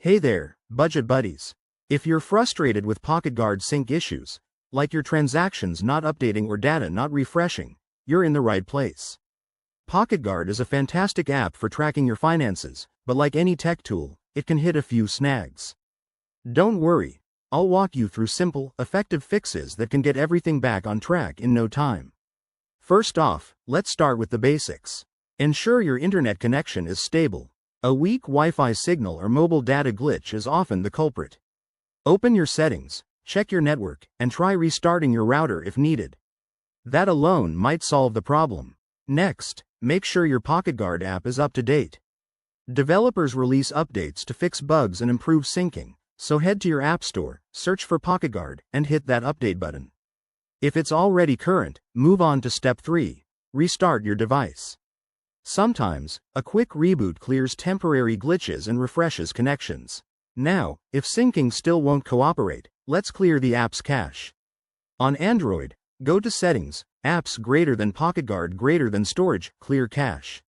Hey there, budget buddies. If you're frustrated with PocketGuard sync issues, like your transactions not updating or data not refreshing, you're in the right place. PocketGuard is a fantastic app for tracking your finances, but like any tech tool, it can hit a few snags. Don't worry, I'll walk you through simple, effective fixes that can get everything back on track in no time. First off, let's start with the basics. Ensure your internet connection is stable. A weak Wi-Fi signal or mobile data glitch is often the culprit. Open your settings, check your network, and try restarting your router if needed. That alone might solve the problem. Next, make sure your PocketGuard app is up to date. Developers release updates to fix bugs and improve syncing, so head to your app store, search for PocketGuard, and hit that update button. If it's already current, move on to step 3. Restart your device. Sometimes, a quick reboot clears temporary glitches and refreshes connections. Now, if syncing still won't cooperate, let's clear the app's cache. On Android, go to Settings, Apps greater than PocketGuard greater than Storage, Clear Cache.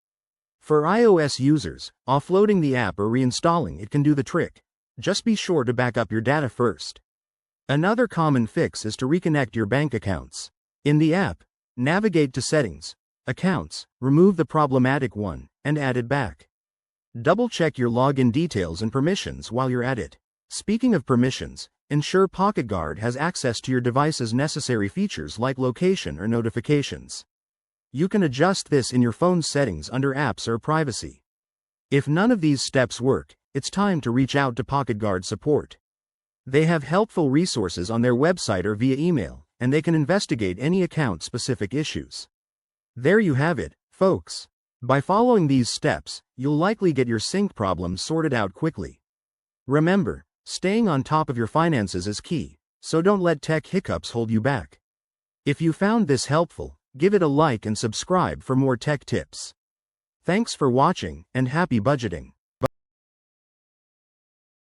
For iOS users, offloading the app or reinstalling it can do the trick. Just be sure to back up your data first. Another common fix is to reconnect your bank accounts. In the app, navigate to Settings, Accounts, remove the problematic one, and add it back. Double-check your login details and permissions while you're at it. Speaking of permissions, ensure PocketGuard has access to your device's necessary features like location or notifications. You can adjust this in your phone's settings under Apps or Privacy. If none of these steps work, it's time to reach out to PocketGuard support. They have helpful resources on their website or via email, and they can investigate any account-specific issues. There you have it, folks. By following these steps, you'll likely get your sync problem sorted out quickly. Remember, staying on top of your finances is key, so don't let tech hiccups hold you back. If you found this helpful, give it a like and subscribe for more tech tips. Thanks for watching, and happy budgeting.